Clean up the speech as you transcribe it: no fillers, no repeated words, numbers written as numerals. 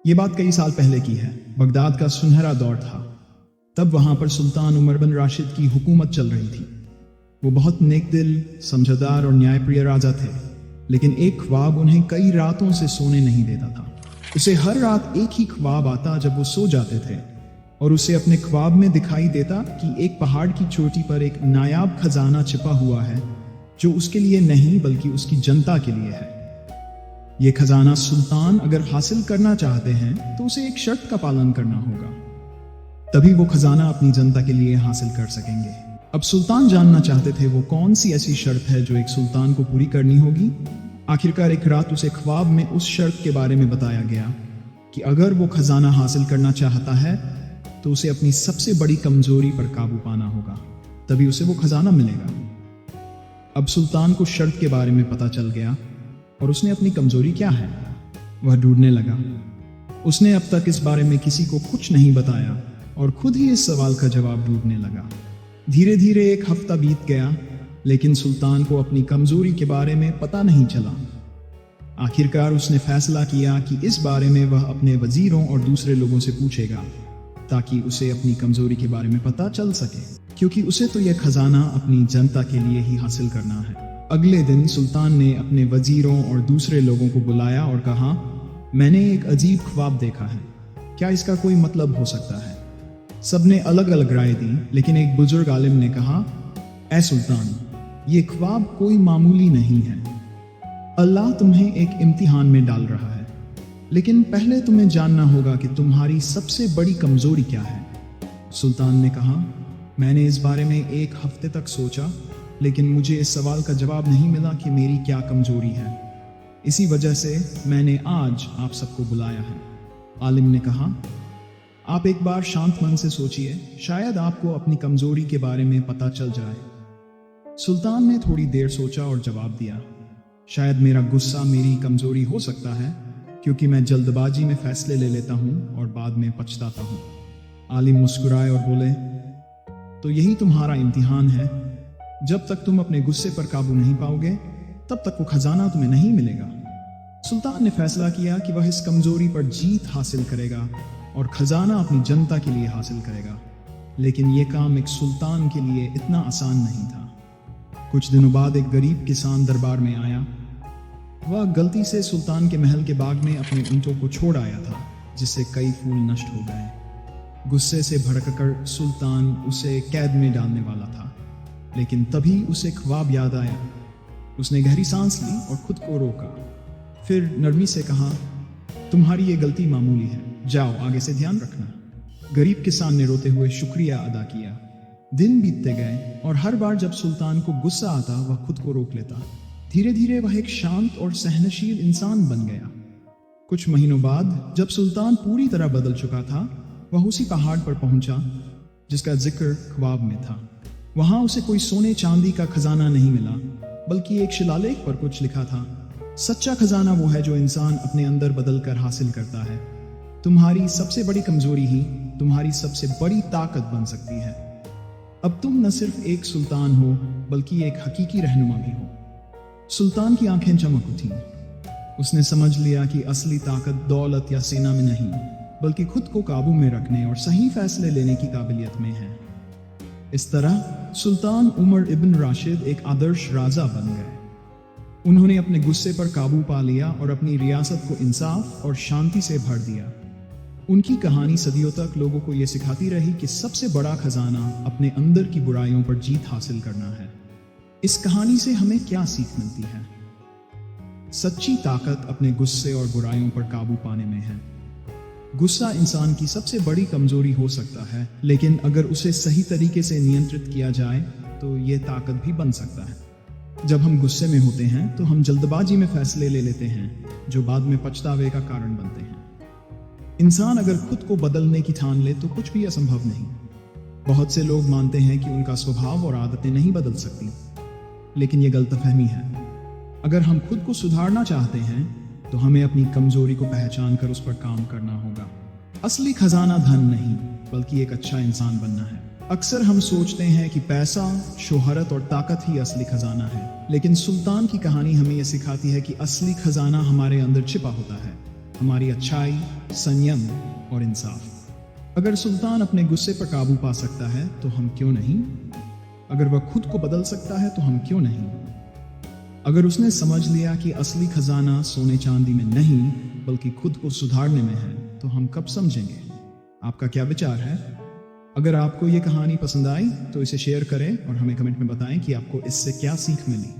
ये बात कई साल पहले की है। बगदाद का सुनहरा दौर था। तब वहां पर सुल्तान उमर बिन राशिद की हुकूमत चल रही थी। वो बहुत नेकदिल, समझदार और न्यायप्रिय राजा थे। लेकिन एक ख्वाब उन्हें कई रातों से सोने नहीं देता था। उसे हर रात एक ही ख्वाब आता जब वो सो जाते थे, और उसे अपने ख्वाब में दिखाई देता कि एक पहाड़ की चोटी पर एक नायाब खजाना छिपा हुआ है, जो उसके लिए नहीं बल्कि उसकी जनता के लिए है। ये खजाना सुल्तान अगर हासिल करना चाहते हैं तो उसे एक शर्त का पालन करना होगा, तभी वो खजाना अपनी जनता के लिए हासिल कर सकेंगे। अब सुल्तान जानना चाहते थे वो कौन सी ऐसी शर्त है जो एक सुल्तान को पूरी करनी होगी। आखिरकार एक रात उसे ख्वाब में उस शर्त के बारे में बताया गया कि अगर वो खजाना हासिल करना चाहता है तो उसे अपनी सबसे बड़ी कमजोरी पर काबू पाना होगा, तभी उसे वो खजाना मिलेगा। अब सुल्तान को शर्त के बारे में पता चल गया और उसने अपनी कमजोरी क्या है वह ढूंढने लगा। उसने अब तक इस बारे में किसी को कुछ नहीं बताया और खुद ही इस सवाल का जवाब ढूंढने लगा। धीरे धीरे एक हफ्ता बीत गया, लेकिन सुल्तान को अपनी कमजोरी के बारे में पता नहीं चला। आखिरकार उसने फैसला किया कि इस बारे में वह अपने वजीरों और दूसरे लोगों से पूछेगा, ताकि उसे अपनी कमजोरी के बारे में पता चल सके, क्योंकि उसे तो यह खजाना अपनी जनता के लिए ही हासिल करना है। अगले दिन सुल्तान ने अपने वजीरों और दूसरे लोगों को बुलाया और कहा, मैंने एक अजीब ख्वाब देखा है, क्या इसका कोई मतलब हो सकता है? सबने अलग अलग राय दी, लेकिन एक बुजुर्ग आलिम ने कहा, ऐ सुल्तान, ये ख्वाब कोई मामूली नहीं है। अल्लाह तुम्हें एक इम्तिहान में डाल रहा है, लेकिन पहले तुम्हें जानना होगा कि तुम्हारी सबसे बड़ी कमजोरी क्या है। सुल्तान ने कहा, मैंने इस बारे में एक हफ्ते तक सोचा, लेकिन मुझे इस सवाल का जवाब नहीं मिला कि मेरी क्या कमजोरी है। इसी वजह से मैंने आज आप सबको बुलाया है। आलिम ने कहा, आप एक बार शांत मन से सोचिए, शायद आपको अपनी कमजोरी के बारे में पता चल जाए। सुल्तान ने थोड़ी देर सोचा और जवाब दिया, शायद मेरा गुस्सा मेरी कमजोरी हो सकता है, क्योंकि मैं जल्दबाजी में फैसले ले लेता हूं और बाद में पछताता हूं। आलिम मुस्कुराए और बोले, तो यही तुम्हारा इम्तिहान है। जब तक तुम अपने गुस्से पर काबू नहीं पाओगे, तब तक वो खजाना तुम्हें नहीं मिलेगा। सुल्तान ने फैसला किया कि वह इस कमजोरी पर जीत हासिल करेगा और खजाना अपनी जनता के लिए हासिल करेगा। लेकिन यह काम एक सुल्तान के लिए इतना आसान नहीं था। कुछ दिनों बाद एक गरीब किसान दरबार में आया। वह गलती से सुल्तान के महल के बाग में अपने ऊंटों को छोड़ आया था, जिससे कई फूल नष्ट हो गए। गुस्से से भड़ककर सुल्तान उसे कैद में डालने वाला था, लेकिन तभी उसे ख्वाब याद आया। उसने गहरी सांस ली और खुद को रोका। फिर नरमी से कहा, तुम्हारी ये गलती मामूली है, जाओ आगे से ध्यान रखना। गरीब किसान ने रोते हुए शुक्रिया अदा किया। दिन बीतते गए और हर बार जब सुल्तान को गुस्सा आता वह खुद को रोक लेता। धीरे धीरे वह एक शांत और सहनशील इंसान बन गया। कुछ महीनों बाद जब सुल्तान पूरी तरह बदल चुका था, वह उसी पहाड़ पर पहुंचा जिसका जिक्र ख्वाब में था। वहां उसे कोई सोने चांदी का खजाना नहीं मिला, बल्कि एक शिलालेख पर कुछ लिखा था, सच्चा खजाना वो है जो इंसान अपने अंदर बदल कर हासिल करता है। तुम्हारी सबसे बड़ी कमजोरी ही तुम्हारी सबसे बड़ी ताकत बन सकती है। अब तुम न सिर्फ एक सुल्तान हो, बल्कि एक हकीकी रहनुमा भी हो। सुल्तान की आंखें चमक उठी। उसने समझ लिया कि असली ताकत दौलत या सेना में नहीं, बल्कि खुद को काबू में रखने और सही फैसले लेने की काबिलियत में है। इस तरह सुल्तान उमर इब्न राशिद एक आदर्श राजा बन गए। उन्होंने अपने गुस्से पर काबू पा लिया और अपनी रियासत को इंसाफ और शांति से भर दिया। उनकी कहानी सदियों तक लोगों को यह सिखाती रही कि सबसे बड़ा खजाना अपने अंदर की बुराइयों पर जीत हासिल करना है। इस कहानी से हमें क्या सीख मिलती है? सच्ची ताकत अपने गुस्से और बुराइयों पर काबू पाने में है। गुस्सा इंसान की सबसे बड़ी कमजोरी हो सकता है, लेकिन अगर उसे सही तरीके से नियंत्रित किया जाए तो यह ताकत भी बन सकता है। जब हम गुस्से में होते हैं तो हम जल्दबाजी में फैसले ले लेते हैं, जो बाद में पछतावे का कारण बनते हैं। इंसान अगर खुद को बदलने की ठान ले तो कुछ भी असंभव नहीं। बहुत से लोग मानते हैं कि उनका स्वभाव और आदतें नहीं बदल सकती, लेकिन यह गलतफहमी है। अगर हम खुद को सुधारना चाहते हैं तो हमें अपनी कमजोरी को पहचान कर उस पर काम करना होगा। असली खजाना धन नहीं, बल्कि एक अच्छा इंसान बनना है। अक्सर हम सोचते हैं कि पैसा, शोहरत और ताकत ही असली खजाना है, लेकिन सुल्तान की कहानी हमें यह सिखाती है कि असली खजाना हमारे अंदर छिपा होता है। हमारी अच्छाई, संयम और इंसाफ। अगर सुल्तान अपने गुस्से पर काबू पा सकता है तो हम क्यों नहीं? अगर वह खुद को बदल सकता है तो हम क्यों नहीं? अगर उसने समझ लिया कि असली खजाना सोने चांदी में नहीं बल्कि खुद को सुधारने में है तो हम कब समझेंगे? आपका क्या विचार है? अगर आपको ये कहानी पसंद आई तो इसे शेयर करें और हमें कमेंट में बताएं कि आपको इससे क्या सीख मिली।